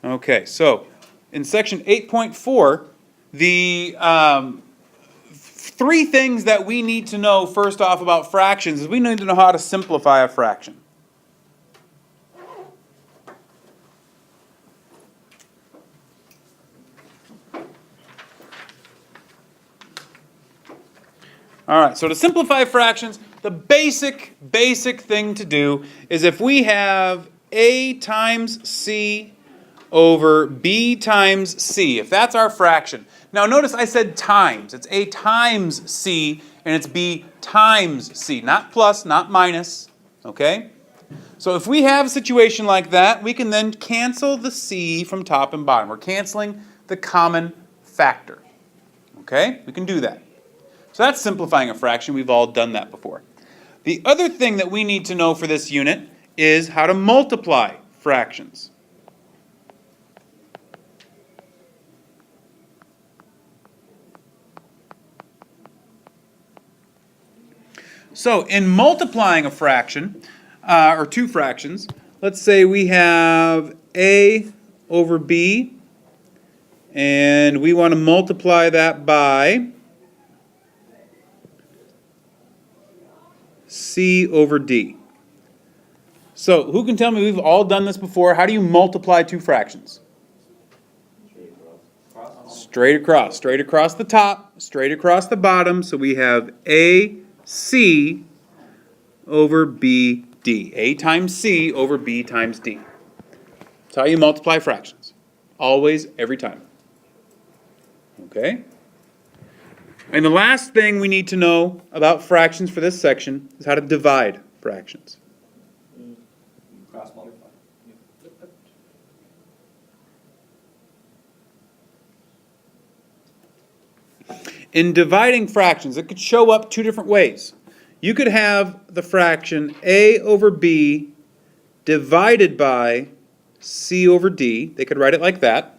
Okay, so in section 8.4, the three things that we need to know first off about fractions is we need to know how to simplify a fraction. All right, so to simplify fractions, the basic thing to do is if we have a times c over b times c, if that's our fraction. Now notice I said times. It's a times c and it's b times c, not plus, not minus, okay? So if we have a situation like that, we can then cancel the c from top and bottom. We're canceling the common factor, okay? We can do that. So that's simplifying a fraction. We've all done that before. The other thing that we need to know for this unit is how to multiply fractions. So in multiplying a fraction, or two fractions, let's say we have a over b, and we want to multiply that by c over d. So who can tell me, we've all done this before, how do you multiply two fractions? Straight across the top, straight across the bottom, so we have ac over bd. A times c over b times d. That's how you multiply fractions. Always, every time. Okay? And the last thing we need to know about fractions for this section is how to divide fractions. Cross multiply. In dividing fractions, it could show up two different ways. You could have the fraction a over b divided by c over d. They could write it like that.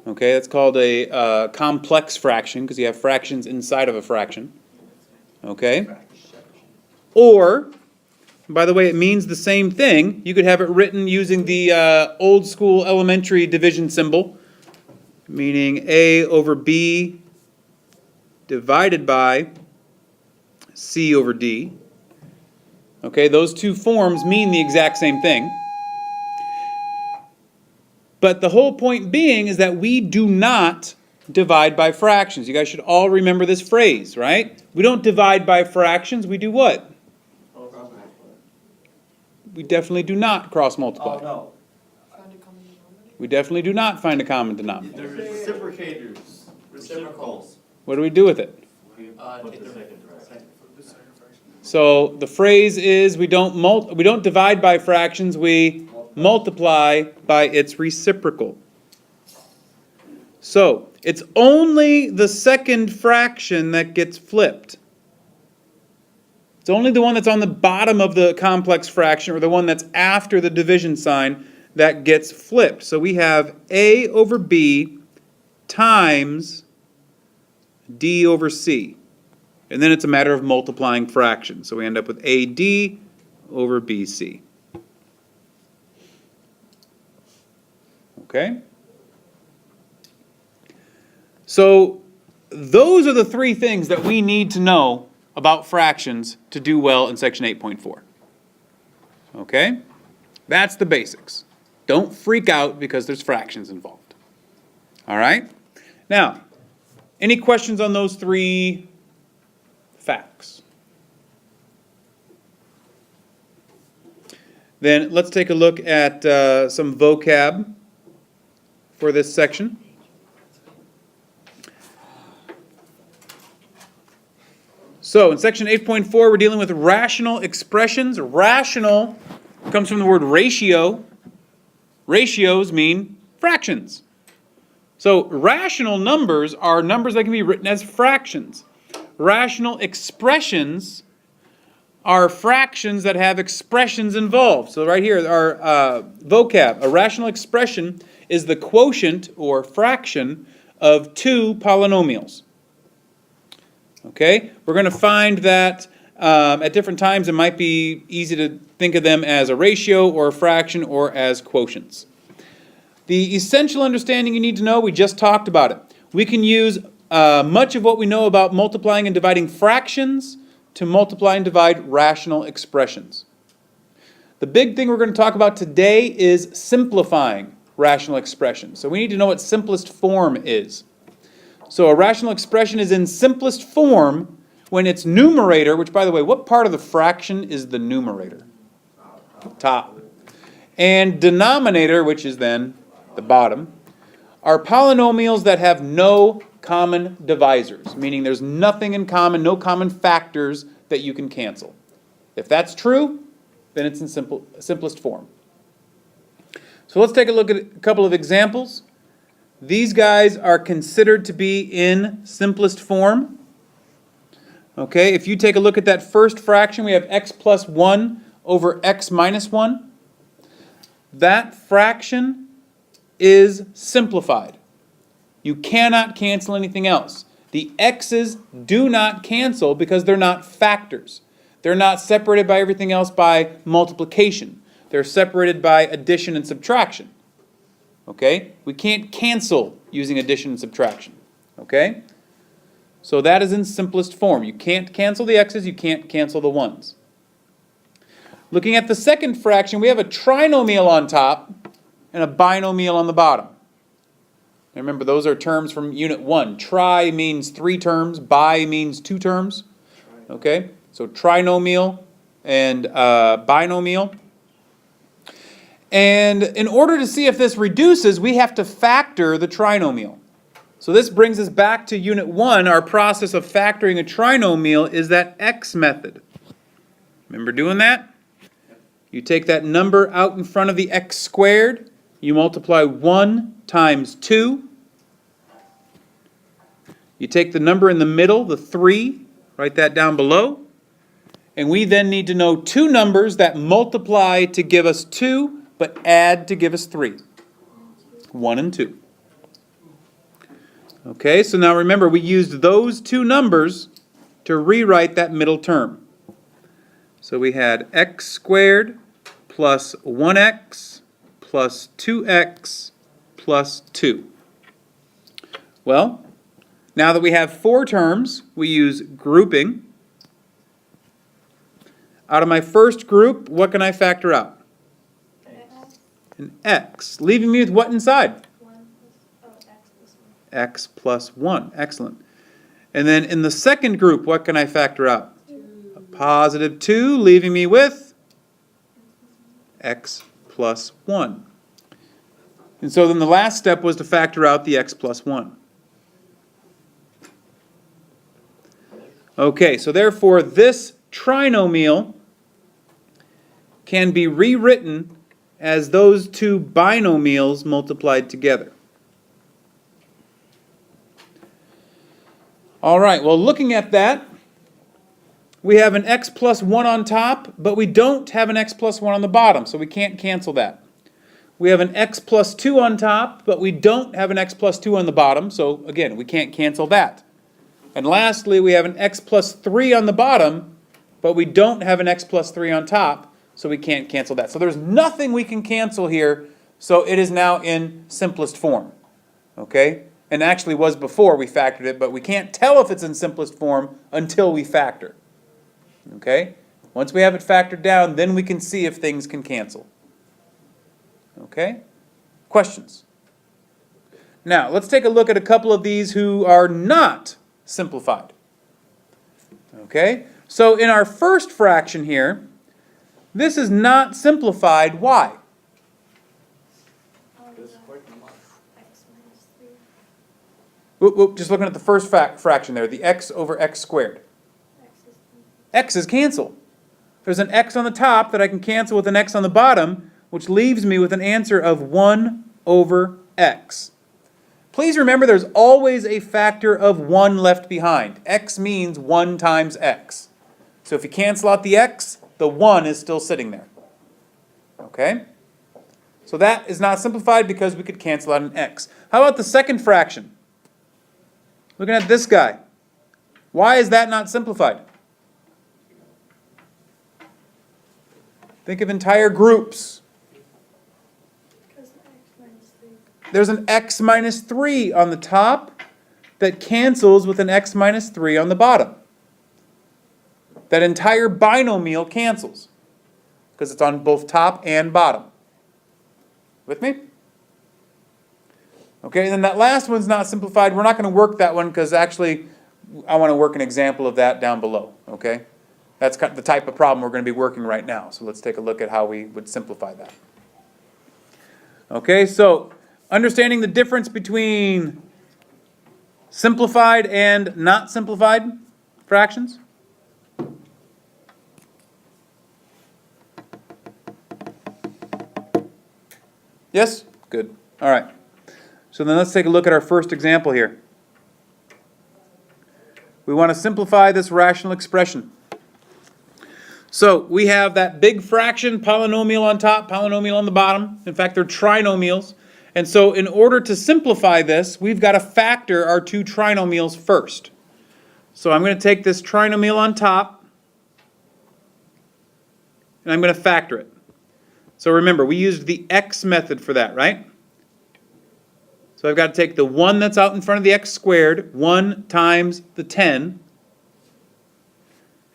Okay, that's called a complex fraction because you have fractions inside of a fraction. Okay? Or, by the way, it means the same thing. You could have it written using the old school elementary division symbol, meaning a over b divided by c over d. Okay, those two forms mean the exact same thing. But the whole point being is that we do not divide by fractions. You guys should all remember this phrase, right? We don't divide by fractions, we do what? We definitely do not cross multiply. Oh, no. We definitely do not find a common denominator. The reciprocators. Reciprocals. What do we do with it? Take the second fraction. So the phrase is we don't divide by fractions, we multiply by its reciprocal. So it's only the second fraction that gets flipped. It's only the one that's on the bottom of the complex fraction, or the one that's after the division sign, that gets flipped. So we have a over b times d over c. And then it's a matter of multiplying fractions. So we end up with AD over BC. Okay? So those are the three things that we need to know about fractions to do well in section 8.4. Okay? That's the basics. Don't freak out because there's fractions involved. All right? Now, any questions on those three facts? Then let's take a look at some vocab for this section. So in section 8.4, we're dealing with rational expressions. Rational comes from the word ratio. Ratios mean fractions. So rational numbers are numbers that can be written as fractions. Rational expressions are fractions that have expressions involved. So right here, our vocab, a rational expression is the quotient or fraction of two polynomials. Okay, we're going to find that at different times it might be easy to think of them as a ratio or a fraction or as quotients. The essential understanding you need to know, we just talked about it. We can use much of what we know about multiplying and dividing fractions to multiply and divide rational expressions. The big thing we're going to talk about today is simplifying rational expressions. So we need to know what simplest form is. So a rational expression is in simplest form when its numerator, which by the way, what part of the fraction is the numerator? Top. And denominator, which is then the bottom, are polynomials that have no common divisors, meaning there's nothing in common, no common factors that you can cancel. If that's true, then it's in simplest form. So let's take a look at a couple of examples. These guys are considered to be in simplest form. Okay, if you take a look at that first fraction, we have x plus 1 over x minus 1. That fraction is simplified. You cannot cancel anything else. The x's do not cancel because they're not factors. They're not separated by everything else by multiplication. They're separated by addition and subtraction. Okay? We can't cancel using addition and subtraction. Okay? So that is in simplest form. You can't cancel the x's, you can't cancel the 1's. Looking at the second fraction, we have a trinomial on top and a binomial on the bottom. And remember, those are terms from Unit 1. Tri means 3 terms, bi means 2 terms. Okay? So trinomial and binomial. And in order to see if this reduces, we have to factor the trinomial. So this brings us back to Unit 1. Our process of factoring a trinomial is that x method. Remember doing that? You take that number out in front of the x squared. You multiply 1 times 2. You take the number in the middle, the 3. Write that down below. And we then need to know 2 numbers that multiply to give us 2, but add to give us 3. 1 and 2. Okay, so now remember, we used those 2 numbers to rewrite that middle term. So we had x squared plus 1x plus 2x plus 2. Well, now that we have 4 terms, we use grouping. Out of my first group, what can I factor out? An x, leaving me with what inside? X plus 1. Excellent. And then in the second group, what can I factor out? A positive 2, leaving me with x plus 1. And so then the last step was to factor out the x plus 1. Okay, so therefore this trinomial can be rewritten as those 2 binomials multiplied together. All right, well, looking at that, we have an x plus 1 on top, but we don't have an x plus 1 on the bottom, so we can't cancel that. We have an x plus 2 on top, but we don't have an x plus 2 on the bottom, so again, we can't cancel that. And lastly, we have an x plus 3 on the bottom, but we don't have an x plus 3 on top, so we can't cancel that. So there's nothing we can cancel here, so it is now in simplest form. Okay? And actually was before we factored it, but we can't tell if it's in simplest form until we factor. Okay? Once we have it factored down, then we can see if things can cancel. Okay? Questions? Now, let's take a look at a couple of these who are not simplified. Okay? So in our first fraction here, this is not simplified. Why? Just looking at the first fraction there, the x over x squared. X is canceled. There's an x on the top that I can cancel with an x on the bottom, which leaves me with an answer of 1 over x. Please remember there's always a factor of 1 left behind. X means 1 times x. So if you cancel out the x, the 1 is still sitting there. Okay? So that is not simplified because we could cancel out an x. How about the second fraction? Looking at this guy. Why is that not simplified? Think of entire groups. Because x minus there's an x minus 3 on the top that cancels with an x minus 3 on the bottom. That entire binomial cancels because it's on both top and bottom. With me? Okay, and then that last one's not simplified. We're not going to work that one because actually I want to work an example of that down below. Okay? That's the type of problem we're going to be working right now. So let's take a look at how we would simplify that. Okay, so understanding the difference between simplified and not simplified fractions. Yes? Good. All right. So then let's take a look at our first example here. We want to simplify this rational expression. So we have that big fraction, polynomial on top, polynomial on the bottom. In fact, they're trinomials. And so in order to simplify this, we've got to factor our two trinomials first. So I'm going to take this trinomial on top, and I'm going to factor it. So remember, we used the x method for that, right? So I've got to take the 1 that's out in front of the x squared, 1 times the 10,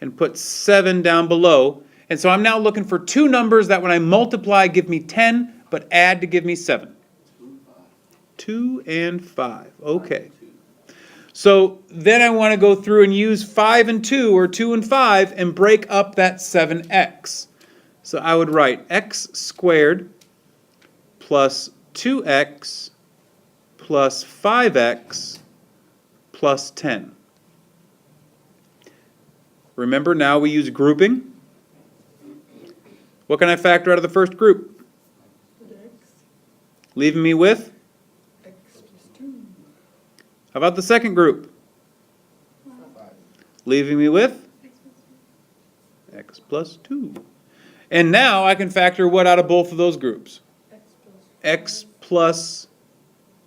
and put 7 down below. And so I'm now looking for two numbers that when I multiply give me 10, but add to give me 7. 2 and 5. Okay. So then I want to go through and use 5 and 2, or 2 and 5, and break up that 7x. So I would write x squared plus 2x plus 5x plus 10. Remember, now we use grouping. What can I factor out of the first group? Leaving me with? X plus 2. How about the second group? 5. Leaving me with? X plus 2. And now I can factor what out of both of those groups? X plus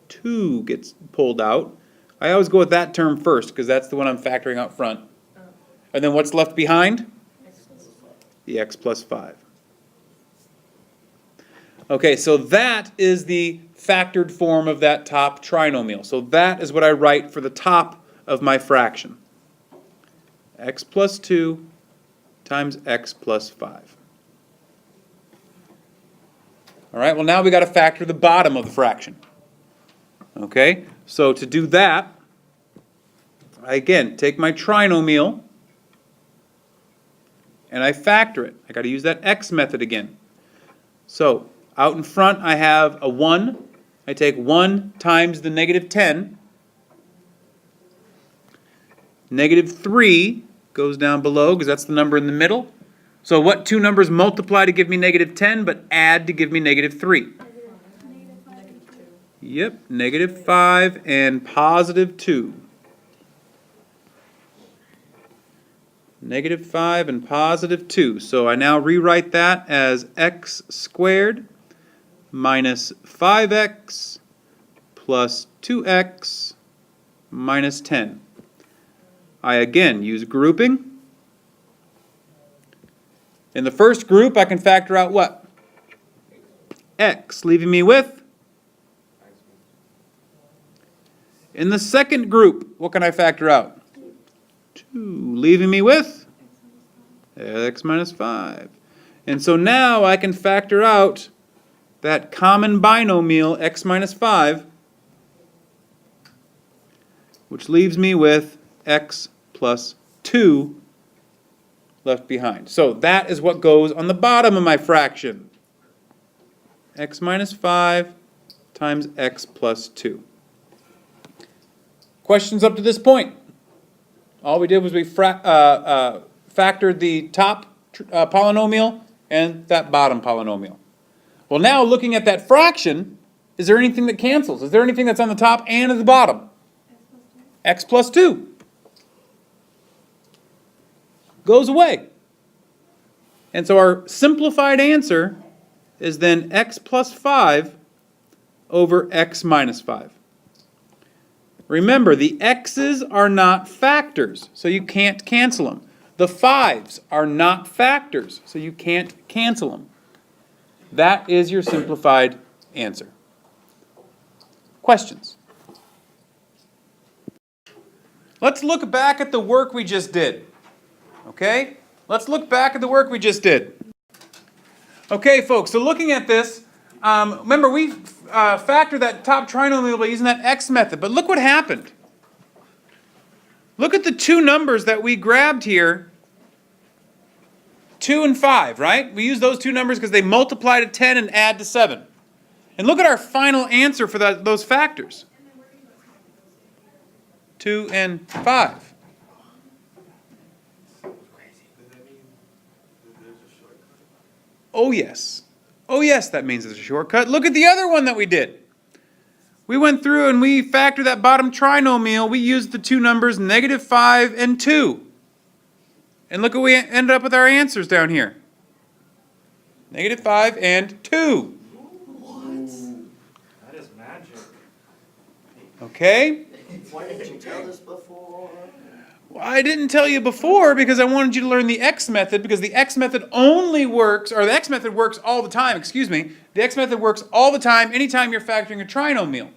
2 gets pulled out. I always go with that term first because that's the one I'm factoring out front. And then what's left behind? The x plus 5. Okay, so that is the factored form of that top trinomial. So that is what I write for the top of my fraction. X plus 2 times x plus 5. All right, well now we got to factor the bottom of the fraction. Okay, so to do that, I again take my trinomial and I factor it. I got to use that x method again. So out in front I have a 1. I take 1 times the negative 10. Negative 3 goes down below because that's the number in the middle. So what two numbers multiply to give me negative 10 but add to give me negative 3? Yep, negative 5 and positive 2. Negative 5 and positive 2. So I now rewrite that as x squared minus 5x plus 2x minus 10. I again use grouping. In the first group, I can factor out what? X, leaving me with? In the second group, what can I factor out? 2, leaving me with? X minus 5. And so now I can factor out that common binomial x minus 5, which leaves me with x plus 2 left behind. So that is what goes on the bottom of my fraction. X minus 5 times x plus 2. Questions up to this point? All we did was we factored the top polynomial and that bottom polynomial. Well, now looking at that fraction, is there anything that cancels? Is there anything that's on the top and at the bottom? X plus 2. Goes away. And so our simplified answer is then x plus 5 over x minus 5. Remember, the x's are not factors, so you can't cancel them. The 5's are not factors, so you can't cancel them. That is your simplified answer. Questions? Let's look back at the work we just did. Okay? Let's look back at the work we just did. Okay, folks, so looking at this, remember we factored that top trinomial by using that x method, but look what happened. Look at the two numbers that we grabbed here, 2 and 5, right? We use those two numbers because they multiply to 10 and add to 7. And look at our final answer for those factors. 2 and 5. Oh yes. Oh yes, that means there's a shortcut. Look at the other one that we did. We went through and we factored that bottom trinomial. We used the two numbers -5 and 2. And look what we ended up with our answers down here. -5 and 2. That is magic. Okay? Why didn't you tell us before? Well, I didn't tell you before because I wanted you to learn the X method, because the X method only works, or the X method works all the time, excuse me. The X method works all the time, anytime you're factoring a trinomial.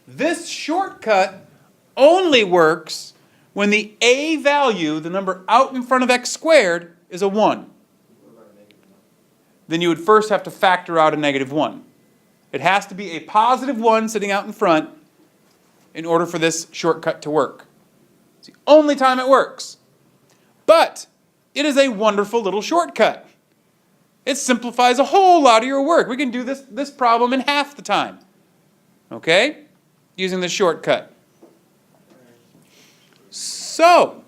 This shortcut only works when the A value, the number out in front of x squared, is a 1. Then you would first have to factor out a -1. It has to be a +1 sitting out in front in order for this shortcut to work. It's the only time it works. But it is a wonderful little shortcut. It simplifies a whole lot of your work. We can do this problem in half the time. Okay? Using the shortcut. So,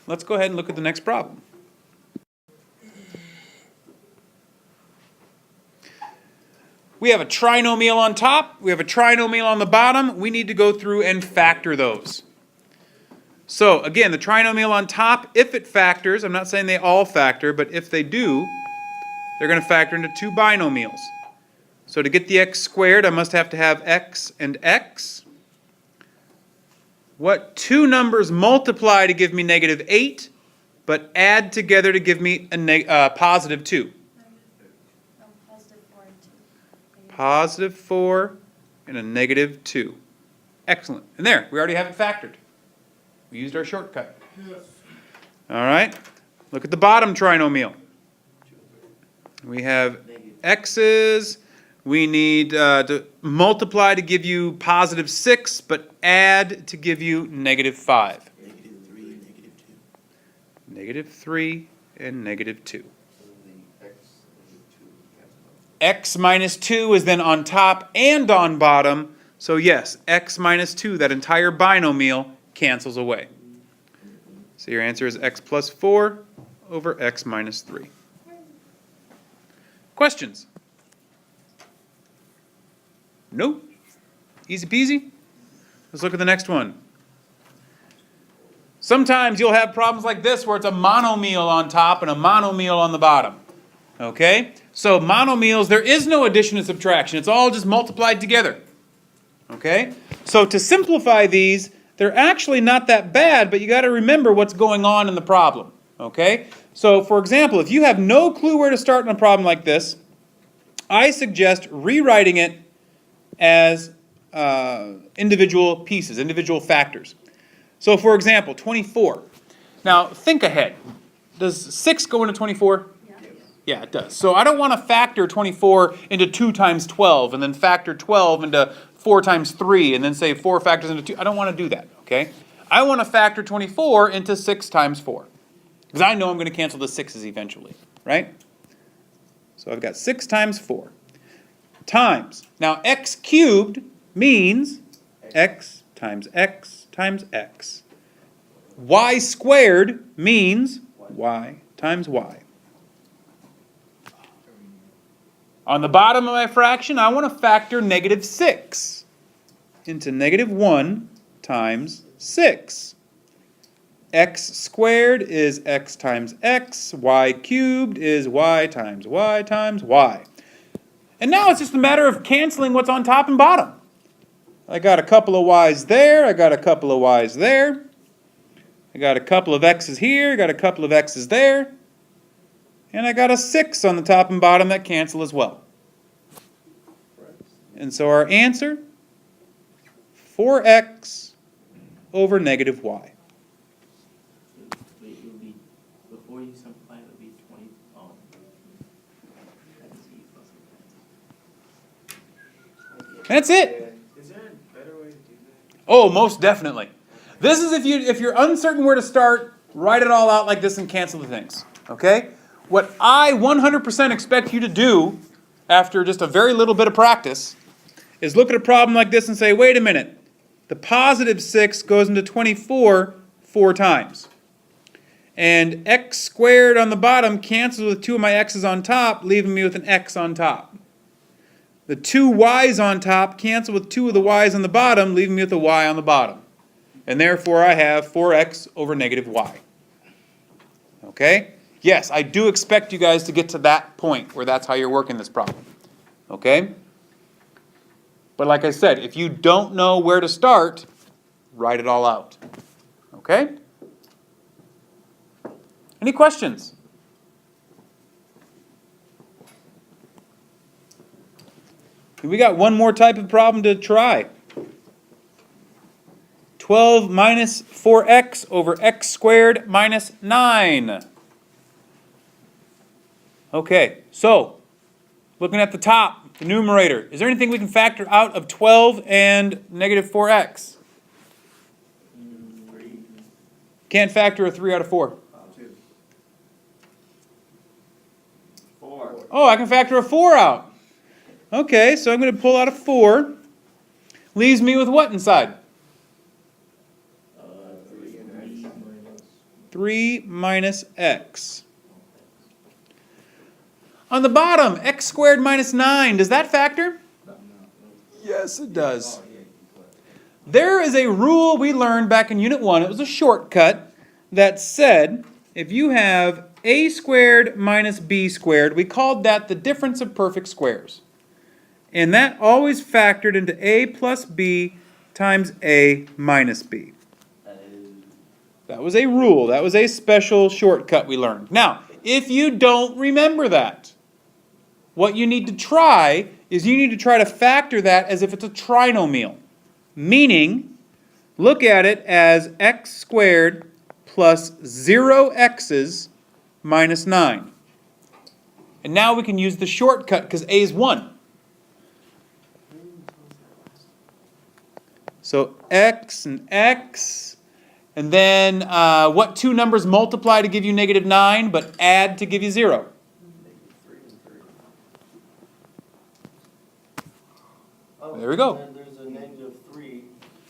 let's go ahead and look at the next problem. We have a trinomial on top. We have a trinomial on the bottom. We need to go through and factor those. So, again, the trinomial on top, if it factors, I'm not saying they all factor, but if they do, they're going to factor into two binomials. So to get the x squared, I must have to have x and x. What two numbers multiply to give me -8, but add together to give me a +2? +4 and a -2. Excellent. And there, we already have it factored. We used our shortcut. All right. Look at the bottom trinomial. We have x's. We need to multiply to give you +6, but add to give you -5. -3, -2. -3 and -2. X minus 2 is then on top and on bottom. So yes, x minus 2, that entire binomial, cancels away. So your answer is x plus 4 over x minus 3. Questions? Nope. Easy peasy. Let's look at the next one. Sometimes you'll have problems like this where it's a monomial on top and a monomial on the bottom. Okay? So monomials, there is no addition and subtraction. It's all just multiplied together. Okay? So to simplify these, they're actually not that bad, but you got to remember what's going on in the problem. Okay? So for example, if you have no clue where to start in a problem like this, I suggest rewriting it as individual pieces, individual factors. So for example, 24. Now think ahead. Does 6 go into 24? Yeah, it does. So I don't want to factor 24 into 2 times 12 and then factor 12 into 4 times 3 and then say 4 factors into 2. I don't want to do that, okay? I want to factor 24 into 6 times 4 because I know I'm going to cancel the 6's eventually, right? So I've got 6 times 4 times. Now x cubed means x times x times x. Y squared means y times y. On the bottom of my fraction, I want to factor -6 into -1 times 6. X squared is x times x. Y cubed is y times y times y. And now it's just a matter of canceling what's on top and bottom. I got a couple of y's there. I got a couple of y's there. I got a couple of x's here. I got a couple of x's there. And I got a 6 on the top and bottom that cancel as well. And so our answer, 4x over negative y. Wait, it would be, before you simplify, it would be 20, that's e plus That's it. Is there a better way to do that? Oh, most definitely. This is if you're uncertain where to start, write it all out like this and cancel the things. Okay? What I 100% expect you to do after just a very little bit of practice is look at a problem like this and say, wait a minute. The positive 6 goes into 24 4 times. And x squared on the bottom cancels with 2 of my x's on top, leaving me with an x on top. The 2 y's on top cancel with 2 of the y's on the bottom, leaving me with a y on the bottom. And therefore I have 4x over negative y. Okay? Yes, I do expect you guys to get to that point where that's how you're working this problem. Okay? But like I said, if you don't know where to start, write it all out. Okay? Any questions? We got one more type of problem to try. 12 minus 4x over x squared minus 9. Okay, so looking at the top, the numerator, is there anything we can factor out of 12 and negative 4x? Can't factor a 3 out of 4. 2. 4. Oh, I can factor a 4 out. Okay, so I'm going to pull out a 4. Leaves me with what inside? 3 minus x. On the bottom, x squared minus 9. Does that factor? Yes, it does. There is a rule we learned back in Unit 1. It was a shortcut that said if you have a squared minus b squared, we called that the difference of perfect squares. And that always factored into a plus b times a minus b. That was a rule. That was a special shortcut we learned. Now, if you don't remember that, what you need to try is you need to try to factor that as if it's a trinomial. Meaning, look at it as x squared plus 0x's minus 9. And now we can use the shortcut because a is 1. So x and x. And then what two numbers multiply to give you negative 9 but add to give you 0? There we go. And there's a negative 3.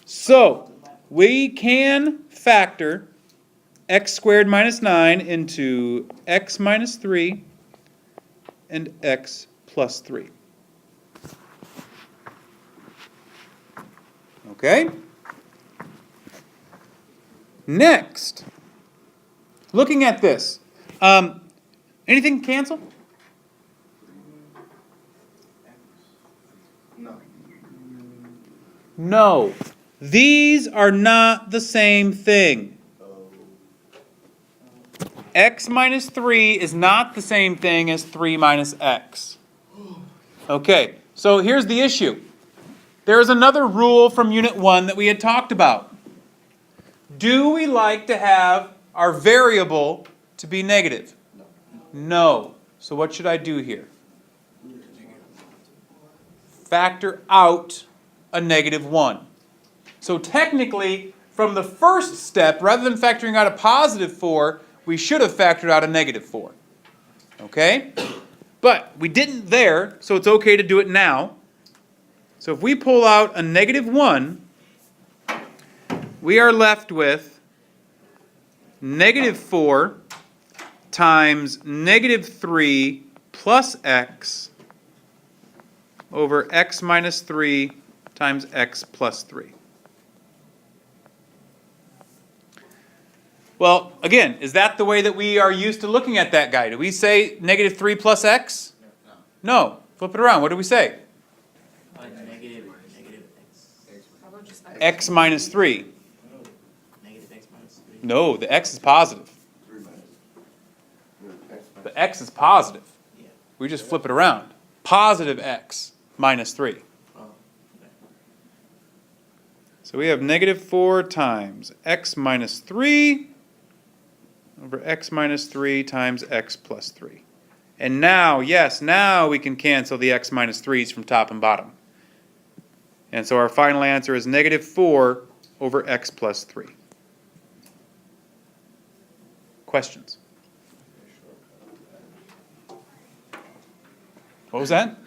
So we can factor x squared minus 9 into x minus 3 and x plus 3. Okay? Next, looking at this, anything cancel? No. No. These are not the same thing. X minus 3 is not the same thing as 3 minus x. Okay, so here's the issue. There's another rule from Unit 1 that we had talked about. Do we like to have our variable to be negative? No. So what should I do here? Factor out a negative 1. So technically, from the first step, rather than factoring out a positive 4, we should have factored out a negative 4. Okay? But we didn't there, so it's okay to do it now. So if we pull out a negative 1, we are left with negative 4 times negative 3 plus x over x minus 3 times x plus 3. Well, again, is that the way that we are used to looking at that guy? Do we say negative 3 plus x? No. Flip it around. What do we say? Negative x. How about just X minus 3. Negative x minus 3. No, the x is positive. The x is positive. Yeah. We just flip it around. Positive x minus 3. Oh, So we have negative 4 times x minus 3 over x minus 3 times x plus 3. And now, yes, now we can cancel the x minus 3's from top and bottom. And so our final answer is negative 4 over x plus 3. Questions? What was that?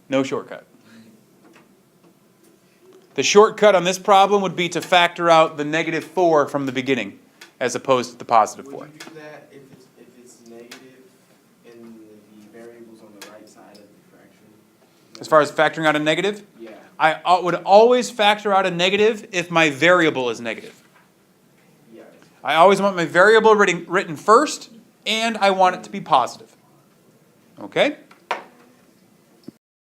No shortcut. The shortcut on this problem would be to factor out the negative 4 from the beginning, as opposed to the positive 4. Would you do that if it's negative and the variable's on the right side of the fraction? As far as factoring out a negative, Yeah. I would always factor out a negative if my variable is negative. Yeah. I always want my variable written first, and I want it to be positive. Okay?